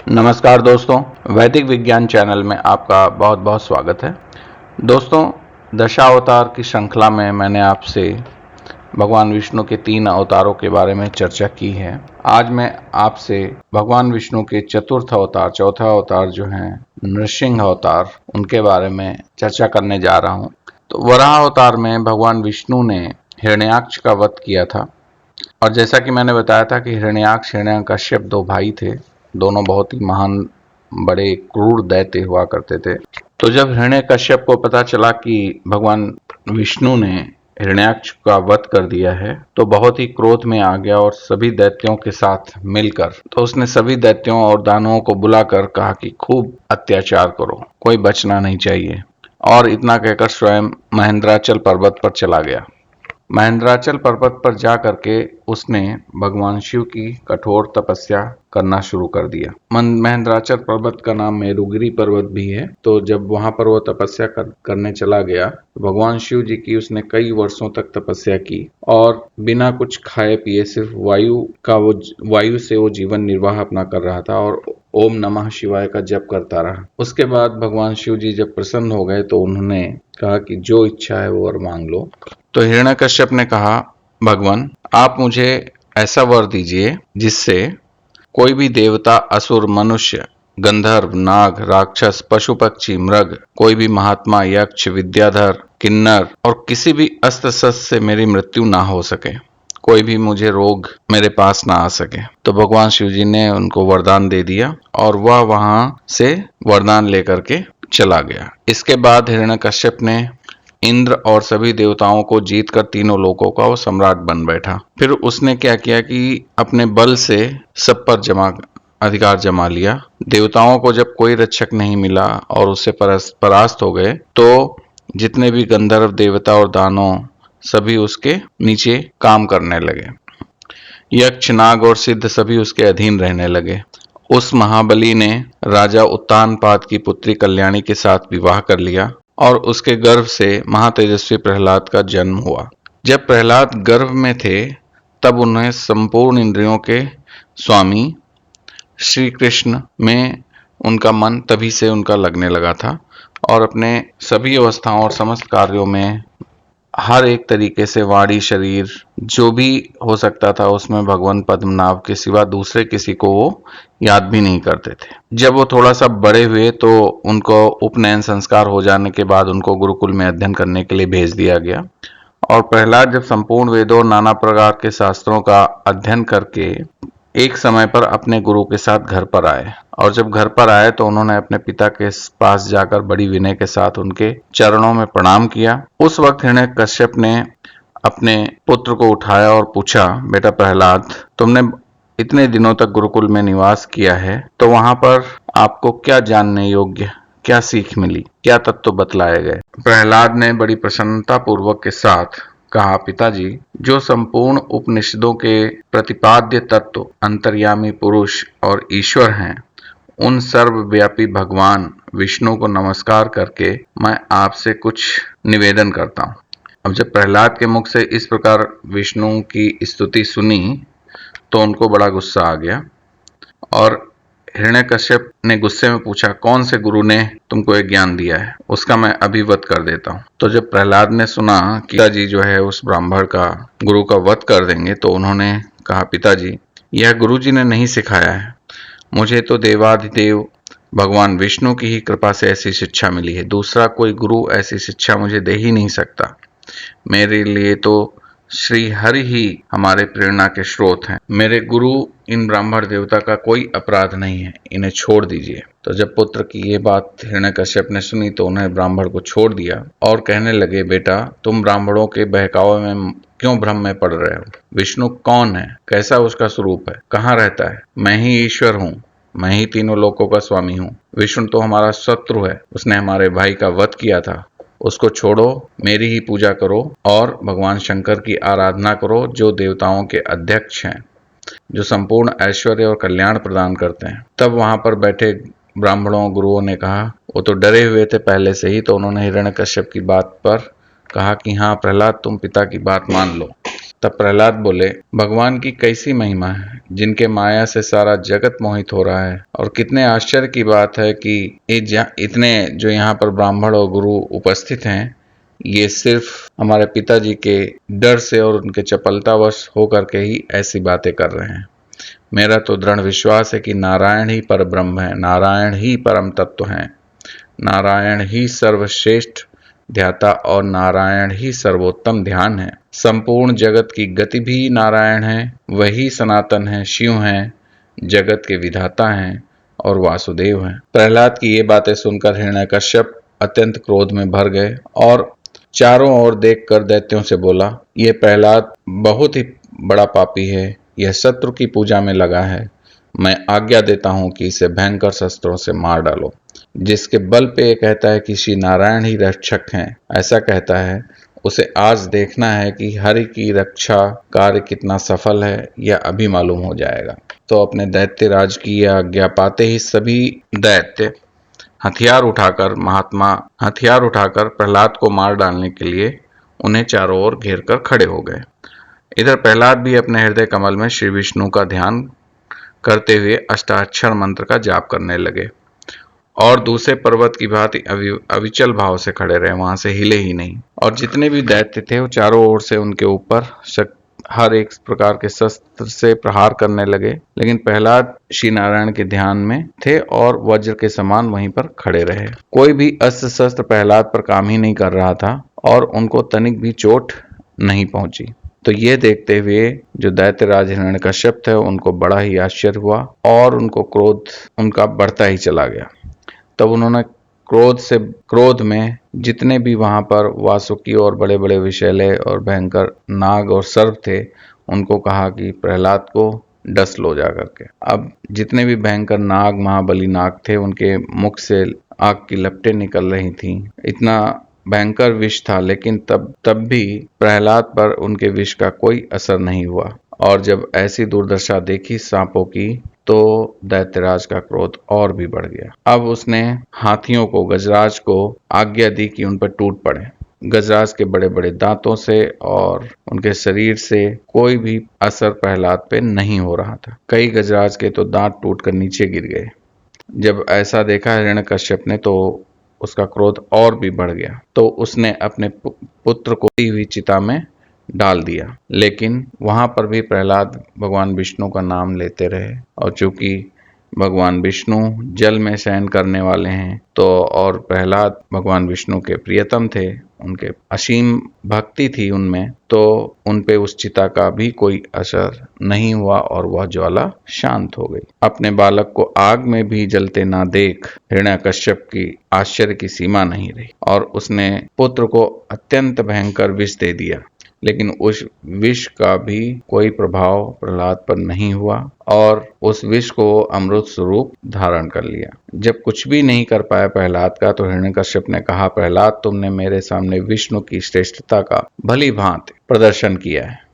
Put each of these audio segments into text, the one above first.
नमस्कार दोस्तों, वैदिक विज्ञान चैनल में आपका बहुत बहुत स्वागत है। दोस्तों, दशावतार की श्रृंखला में मैंने आपसे भगवान विष्णु के 3 अवतारों के बारे में चर्चा की है। आज मैं आपसे भगवान विष्णु के चतुर्थ अवतार, चौथा अवतार जो हैं नृसिंह अवतार, उनके बारे में चर्चा करने जा रहा हूँ। तो वराह अवतार में भगवान विष्णु ने हिरण्याक्ष का वध किया था। और जैसा कि मैंने बताया था कि हिरण्याक्ष हिरण्यकश्यप 2 भाई थे। दोनों बहुत ही महान, बड़े क्रूर दैत्य हुआ करते थे। तो जब हिरण्यकश्यप को पता चला कि भगवान विष्णु ने हिरण्याक्ष का वध कर दिया है, तो बहुत ही क्रोध में आ गया और सभी दैत्यों के साथ मिलकर तो उसने सभी दैत्यों और दानवों को बुलाकर कहा कि खूब अत्याचार करो, कोई बचना नहीं चाहिए। और इतना कहकर स्वयं महेंद्राचल पर्वत पर चला गया। महेंद्राचल पर्वत पर जा करके उसने भगवान शिव की कठोर तपस्या करना शुरू कर दिया। महेंद्राचल पर्वत का नाम मेरुगिरी पर्वत भी है। तो जब वहां पर वो तपस्या करने चला गया, तो भगवान शिव जी की उसने कई वर्षों तक तपस्या की और बिना कुछ खाए पिए सिर्फ वायु से वो जीवन निर्वाह अपना कर रहा था और ओम नमः शिवाय का जप करता रहा। उसके बाद भगवान शिव जी जब प्रसन्न हो गए तो उन्होंने कहा कि जो इच्छा है वो वर मांग लो। तो हिरण्यकश्यप ने कहा, भगवान आप मुझे ऐसा वर दीजिए जिससे कोई भी देवता, असुर, मनुष्य, गंधर्व, नाग, राक्षस, पशु पक्षी, मृग, कोई भी महात्मा, यक्ष, विद्याधर, किन्नर और किसी भी अस्त्र शस्त्र से मेरी मृत्यु ना हो सके, कोई भी मुझे रोग मेरे पास ना आ सके। तो भगवान शिव जी ने उनको वरदान दे दिया और वह वहां से वरदान लेकर के चला गया। इसके बाद हिरण्यकश्यप ने इंद्र और सभी देवताओं को जीतकर तीनों लोकों का वो सम्राट बन बैठा। फिर उसने क्या किया कि अपने बल से सब पर अधिकार जमा लिया। देवताओं को जब कोई रक्षक नहीं मिला और उससे परास्त हो गए, तो जितने भी गंधर्व, देवता और दानव सभी उसके नीचे काम करने लगे। यक्ष, नाग और सिद्ध सभी उसके अधीन रहने लगे। उस महाबली ने राजा उत्तानपाद की पुत्री कल्याणी के साथ विवाह कर लिया और उसके गर्भ से महातेजस्वी प्रहलाद का जन्म हुआ। जब प्रहलाद गर्भ में थे, तब उन्हें संपूर्ण इंद्रियों के स्वामी श्री कृष्ण में उनका मन तभी से उनका लगने लगा था और अपने सभी अवस्थाओं और समस्त कार्यों में हर एक तरीके से वाणी, शरीर जो भी हो सकता था उसमें भगवान पद्मनाभ के सिवा दूसरे किसी को वो याद भी नहीं करते थे। जब वो थोड़ा सा बड़े हुए तो उनको उपनयन संस्कार हो जाने के बाद उनको गुरुकुल में अध्ययन करने के लिए भेज दिया गया। और प्रहलाद जब संपूर्ण वेदों और नाना प्रकार के शास्त्रों का अध्ययन करके एक समय पर अपने गुरु के साथ घर पर आए, और जब घर पर आए तो उन्होंने अपने पिता के पास जाकर बड़ी विनय के साथ उनके चरणों में प्रणाम किया। उस वक्त हिरण्यकश्यप ने अपने पुत्र को उठाया और पूछा, बेटा प्रहलाद, तुमने इतने दिनों तक गुरुकुल में निवास किया है, तो वहां पर आपको क्या जानने योग्य, क्या सीख मिली, क्या तत्व बतलाए गए? प्रहलाद ने बड़ी प्रसन्नता पूर्वक के साथ कहा, पिताजी, जो संपूर्ण उपनिषदों के प्रतिपाद्य तत्व, अंतर्यामी पुरुष और ईश्वर हैं, उन सर्वव्यापी भगवान विष्णु को नमस्कार करके मैं आपसे कुछ निवेदन करता हूँ। अब जब प्रहलाद के मुख से इस प्रकार विष्णु की स्तुति सुनी तो उनको बड़ा गुस्सा आ गया और हिरण्यकश्यप ने गुस्से में पूछा, कौन से गुरु ने तुमको ये ज्ञान दिया है, उसका मैं अभी वध कर देता हूँ। तो जब प्रहलाद ने सुना कि पिताजी जो है उस ब्राह्मण का, गुरु का वध कर देंगे, तो उन्होंने कहा, पिताजी, यह गुरु जी ने नहीं सिखाया है, मुझे तो देवाधिदेव भगवान विष्णु की ही कृपा से ऐसी शिक्षा मिली है। दूसरा कोई गुरु ऐसी शिक्षा मुझे दे ही नहीं सकता। मेरे लिए तो श्री हरि ही हमारे प्रेरणा के स्रोत हैं। मेरे गुरु इन ब्राह्मण देवता का कोई अपराध नहीं है, इन्हें छोड़ दीजिए। तो जब पुत्र की ये बात हिरण्यकश्यप ने सुनी तो उन्हें ब्राह्मण को छोड़ दिया और कहने लगे, बेटा, तुम ब्राह्मणों के बहकावे में क्यों भ्रम में पड़ रहे हो? विष्णु कौन है, कैसा उसका स्वरूप है, कहाँ रहता है? मैं ही ईश्वर हूँ, मैं ही तीनों लोकों का स्वामी हूँ। विष्णु तो हमारा शत्रु है, उसने हमारे भाई का वध किया था। उसको छोड़ो, मेरी ही पूजा करो और भगवान शंकर की आराधना करो, जो देवताओं के अध्यक्ष हैं, जो संपूर्ण ऐश्वर्य और कल्याण प्रदान करते हैं। तब वहां पर बैठे ब्राह्मणों, गुरुओं ने कहा, वो तो डरे हुए थे पहले से ही, तो उन्होंने हिरण्यकश्यप की बात पर कहा कि हाँ प्रहलाद, तुम पिता की बात मान लो। तब प्रहलाद बोले, भगवान की कैसी महिमा है, जिनके माया से सारा जगत मोहित हो रहा है। और कितने आश्चर्य की बात है कि इतने जो यहाँ पर ब्राह्मण और गुरु उपस्थित हैं, ये सिर्फ हमारे पिताजी के डर से और उनके चपलतावश होकर के ही ऐसी बातें कर रहे हैं। मेरा तो दृढ़ विश्वास है कि नारायण ही पर ब्रह्म है, नारायण ही परम तत्व है, नारायण ही सर्वश्रेष्ठ ध्याता और नारायण ही सर्वोत्तम ध्यान है। संपूर्ण जगत की गति भी नारायण है, वही सनातन है, शिव हैं, जगत के विधाता हैं और वासुदेव हैं। प्रहलाद की ये बातें सुनकर हिरण्यकश्यप अत्यंत क्रोध में भर गए और चारों ओर देखकर दैत्यों से बोला, ये प्रहलाद बहुत ही बड़ा पापी है, यह शत्रु की पूजा में लगा है। मैं आज्ञा देता हूं कि इसे भयंकर शस्त्रों से मार डालो। जिसके बल पे ये कहता है कि श्री नारायण ही रक्षक हैं, ऐसा कहता है, उसे आज देखना है कि हरि की रक्षा कार्य कितना सफल है, यह अभी मालूम हो जाएगा। तो अपने दैत्य राज की यह आज्ञा पाते ही सभी दैत्य हथियार उठाकर प्रहलाद को मार डालने के लिए उन्हें चारों ओर घेर कर खड़े हो गए। इधर प्रहलाद भी अपने हृदय कमल में श्री विष्णु का ध्यान करते हुए अष्टाक्षर मंत्र का जाप करने लगे और दूसरे पर्वत की भांति अविचल भाव से खड़े रहे, वहां से हिले ही नहीं। और जितने भी दैत्य थे वो चारों ओर से उनके ऊपर हर एक प्रकार के शस्त्र से प्रहार करने लगे, लेकिन प्रहलाद श्री नारायण के ध्यान में थे और वज्र के समान वहीं पर खड़े रहे। कोई भी अस्त्र शस्त्र प्रहलाद पर काम ही नहीं कर रहा था और उनको तनिक भी चोट नहीं पहुंची। तो ये देखते हुए जो दैत्यराज हिरण्यकश्यप थे उनको बड़ा ही आश्चर्य हुआ और उनको क्रोध उनका बढ़ता ही चला गया। तब उन्होंने क्रोध में जितने भी वहां पर वासुकी और बड़े बड़े विषैले और भयंकर नाग और सर्प थे उनको कहा कि प्रहलाद को डस लो जा करके। अब जितने भी भयंकर नाग, महाबली नाग थे, उनके मुख से आग की लपटें निकल रही थीं। इतना भयंकर विष था, लेकिन तब भी प्रहलाद पर उनके विष का कोई असर नहीं हुआ। और जब ऐसी दुर्दशा देखी सांपों की तो दैत्यराज का क्रोध और भी बढ़ गया। अब उसने हाथियों को, गजराज को आज्ञा दी कि उन पर टूट पड़े। गजराज के बड़े बड़े दांतों से और उनके शरीर से कोई भी असर प्रहलाद पे नहीं हो रहा था। कई गजराज के तो दांत टूटकर नीचे गिर गए। जब ऐसा देखा हिरण्यकश्यप ने तो उसका क्रोध और भी बढ़ गया। तो उसने अपने पुत्र को हुई चिता में डाल दिया, लेकिन वहां पर भी प्रहलाद भगवान विष्णु का नाम लेते रहे। और चूंकि भगवान विष्णु जल में शयन करने वाले हैं तो और प्रहलाद भगवान विष्णु के प्रियतम थे, उनके असीम भक्ति थी उनमें, तो उनपे उस चिता का भी कोई असर नहीं हुआ और वह ज्वाला शांत हो गई। अपने बालक को आग में भी जलते ना देख हिरण्यकश्यप की आश्चर्य की सीमा नहीं रही और उसने पुत्र को अत्यंत भयंकर विष दे दिया, लेकिन उस विष का भी कोई प्रभाव प्रहलाद पर नहीं हुआ और उस विष को अमृत स्वरूप धारण कर लिया। जब कुछ भी नहीं कर पाया प्रहलाद का, तो हिरण्यकश्यप ने कहा, प्रहलाद, तुमने मेरे सामने विष्णु की श्रेष्ठता का भली भांति प्रदर्शन किया है।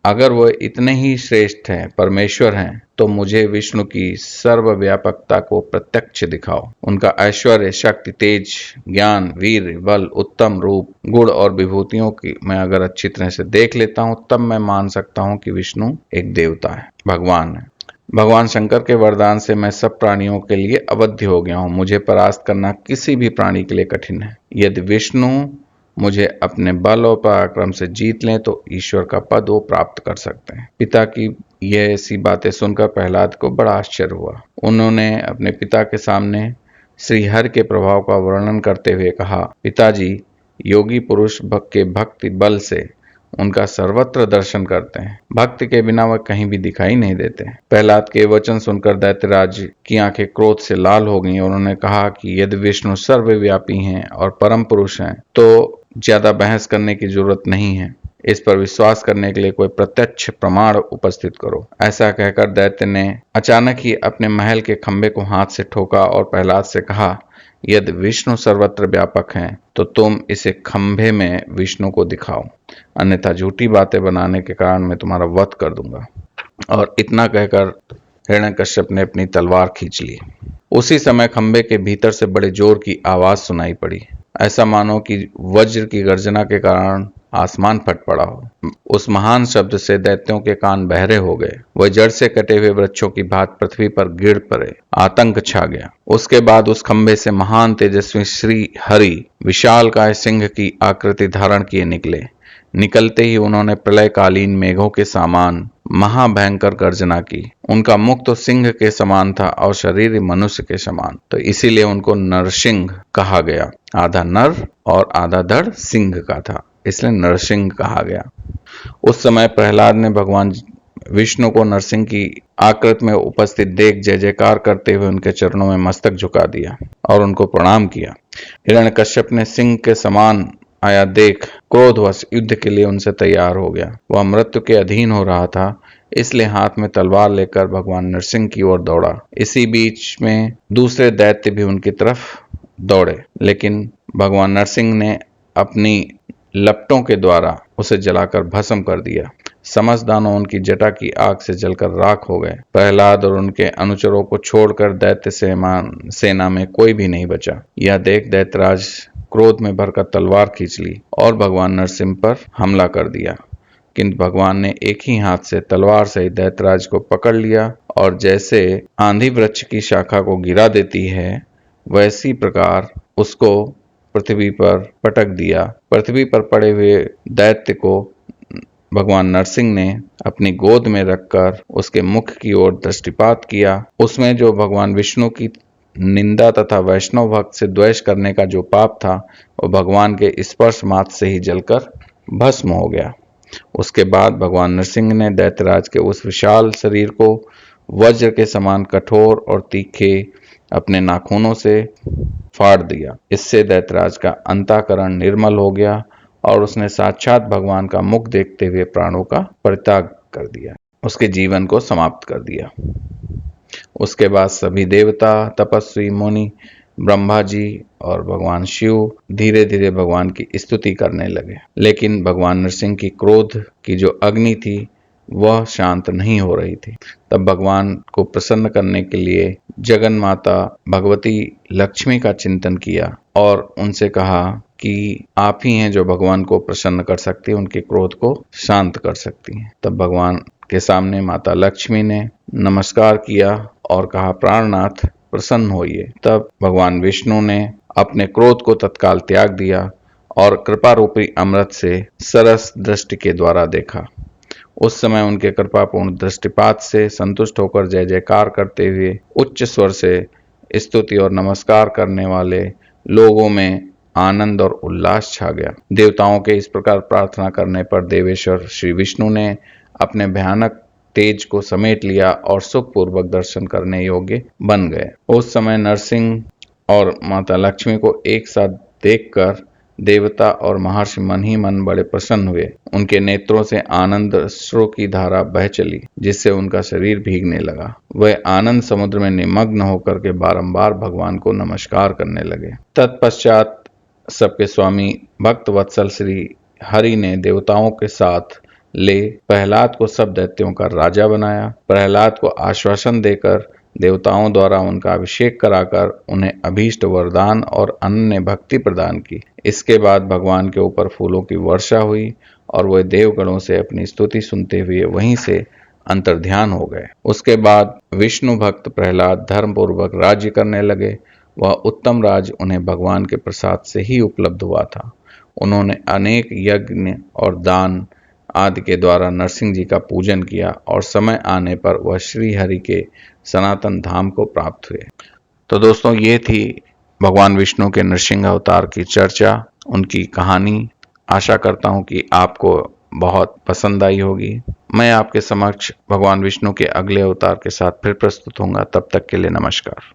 अगर वह इतने ही श्रेष्ठ हैं, परमेश्वर हैं, तो मुझे विष्णु की सर्वव्यापकता को प्रत्यक्ष दिखाओ। उनका ऐश्वर्य, शक्ति, तेज, ज्ञान, वीर, बल, उत्तम रूप, गुण और विभूतियों की मैं अगर अच्छी तरह से देख लेता हूं, तब मैं मान सकता हूं कि विष्णु एक देवता है, भगवान है। भगवान शंकर के वरदान से मैं सब प्राणियों के लिए अवध्य हो गया हूं। मुझे परास्त करना किसी भी प्राणी के लिए कठिन है। यदि विष्णु मुझे अपने बल और पराक्रम से जीत लें तो ईश्वर का पद वो प्राप्त कर सकते हैं। पिता की यह ऐसी बातें सुनकर प्रहलाद को बड़ा आश्चर्य हुआ। उन्होंने अपने पिता के सामने श्री हरि के प्रभाव का वर्णन करते हुए कहा, पिताजी, योगी पुरुष के भक्ति बल से उनका सर्वत्र दर्शन करते हैं। भक्ति के बिना वह कहीं भी दिखाई नहीं देते। प्रहलाद के वचन सुनकर दैत्यराज की आंखें क्रोध से लाल हो गईं और उन्होंने कहा कि यदि विष्णु सर्वव्यापी हैं और परम पुरुष हैं तो ज्यादा बहस करने की जरूरत नहीं है। इस पर विश्वास करने के लिए कोई प्रत्यक्ष प्रमाण उपस्थित करो। ऐसा कहकर दैत्य ने अचानक ही अपने महल के खंभे को हाथ से ठोका और प्रहलाद से कहा, यदि विष्णु सर्वत्र व्यापक हैं तो तुम इसे खंभे में विष्णु को दिखाओ, अन्यथा झूठी बातें बनाने के कारण मैं तुम्हारा वध कर दूंगा। और इतना कहकर हिरण्यकश्यप ने अपनी तलवार खींच ली। उसी समय खंभे के भीतर से बड़े जोर की आवाज सुनाई पड़ी। ऐसा मानो कि वज्र की गर्जना के कारण आसमान फट पड़ा हो। उस महान शब्द से दैत्यों के कान बहरे हो गए। वह जड़ से कटे हुए वृक्षों की भांति पृथ्वी पर गिर पड़े। आतंक छा गया। उसके बाद उस खंभे से महान तेजस्वी श्री हरि विशालकाय सिंह की आकृति धारण किए निकले। निकलते ही उन्होंने प्रलयकालीन मेघों के समान महाभयंकर गर्जना की। उनका मुख तो सिंह के समान था और शरीर मनुष्य के समान, तो इसीलिए उनको नरसिंह कहा गया। आधा नर और आधा धड़ सिंह का था, इसलिए नरसिंह कहा गया। उस समय प्रहलाद ने भगवान विष्णु को नरसिंह की आकृति में उपस्थित देख जय जयकार करते हुए उनके चरणों में मस्तक झुका दिया और उनको प्रणाम किया। हिरण्यकश्यप ने सिंह के समान आया देख क्रोधवश युद्ध के लिए उनसे तैयार हो गया। वह मृत्यु के अधीन हो रहा था, इसलिए हाथ में तलवार लेकर भगवान नरसिंह की ओर दौड़ा। इसी बीच में दूसरे दैत्य भी उनकी तरफ दौड़े, लेकिन भगवान नरसिंह ने अपनी लपटों के द्वारा उसे जलाकर भस्म कर दिया। समस्त दानव उनकी जटा की आग से जलकर राख हो गए। प्रहलाद और उनके अनुचरों को छोड़कर दैत्य सेना में कोई भी नहीं बचा। यह देख दैत्यराज क्रोध में भरकर तलवार खींच ली और भगवान नरसिंह पर हमला कर दिया, किंतु भगवान ने एक ही हाथ से तलवार से दैत्यराज को पकड़ लिया और जैसे आंधी वृक्ष की शाखा को गिरा देती है, वैसी प्रकार उसको पृथ्वी पर पटक दिया। पृथ्वी पर पड़े हुए दैत्य को भगवान नरसिंह ने अपनी गोद में रखकर उसके मुख की ओर दृष्टिपात किया। उसमें जो भगवान विष्णु की निंदा तथा वैष्णव भक्त से द्वेष करने का जो पाप था, वो भगवान के स्पर्श मात्र से ही जलकर भस्म हो गया। उसके बाद भगवान नरसिंह ने दैत्यराज के उस विशाल शरीर को वज्र के समान कठोर और तीखे अपने नाखूनों से फाड़ दिया। इससे दैत्यराज का अंतःकरण निर्मल हो गया और उसने साक्षात भगवान का मुख देखते हुए प्राणों का परित्याग कर दिया, उसके जीवन को समाप्त कर दिया। उसके बाद सभी देवता, तपस्वी, मुनि, ब्रह्मा जी और भगवान शिव धीरे धीरे भगवान की स्तुति करने लगे। लेकिन भगवान नरसिंह की क्रोध की जो अग्नि थी वह शांत नहीं हो रही थी। तब भगवान को प्रसन्न करने के लिए जगन माता भगवती लक्ष्मी का चिंतन किया और उनसे कहा कि आप ही हैं जो भगवान को प्रसन्न कर सकती हैं, उनके क्रोध को शांत कर सकती हैं। तब भगवान के सामने माता लक्ष्मी ने नमस्कार किया और कहा, प्राणनाथ प्रसन्न होइए। तब भगवान विष्णु ने अपने क्रोध को तत्काल त्याग दिया और कृपा रूपी अमृत से सरस दृष्टि के द्वारा देखा। उस समय उनके कृपापूर्ण दृष्टिपात से संतुष्ट होकर जय जयकार करते हुए उच्च स्वर से स्तुति और नमस्कार करने वाले लोगों में आनंद और उल्लास छा गया। देवताओं के इस प्रकार प्रार्थना करने पर देवेश्वर श्री विष्णु ने अपने भयानक तेज को समेट लिया और सुखपूर्वक दर्शन करने योग्य बन गए। उस समय नरसिंह और माता लक्ष्मी को एक साथ देखकर देवता और महर्षि मन ही मन बड़े प्रसन्न हुए। उनके नेत्रों से आनंद अश्रु की धारा बह चली, जिससे उनका शरीर भीगने लगा। वह आनंद समुद्र में निमग्न होकर के बारंबार भगवान को नमस्कार करने लगे। तत्पश्चात सबके स्वामी भक्त वत्सल श्री हरि ने देवताओं के साथ ले प्रहलाद को सब दैत्यों का राजा बनाया। प्रहलाद को आश्वासन देकर देवताओं द्वारा उनका अभिषेक कराकर उन्हें अभीष्ट वरदान और अनन्य भक्ति प्रदान की। इसके बाद भगवान के ऊपर फूलों की वर्षा हुई और वह देवगणों से अपनी स्तुति सुनते हुए वहीं से अंतर्ध्यान हो गए। उसके बाद विष्णु भक्त प्रहलाद धर्मपूर्वक राज्य करने लगे। वह उत्तम राज उन्हें भगवान के प्रसाद से ही उपलब्ध हुआ था। उन्होंने अनेक यज्ञ और दान आदि के द्वारा नरसिंह जी का पूजन किया और समय आने पर वह श्री हरि के सनातन धाम को प्राप्त हुए। तो दोस्तों, ये थी भगवान विष्णु के नरसिंह अवतार की चर्चा, उनकी कहानी। आशा करता हूँ कि आपको बहुत पसंद आई होगी। मैं आपके समक्ष भगवान विष्णु के अगले अवतार के साथ फिर प्रस्तुत होऊंगा। तब तक के लिए नमस्कार।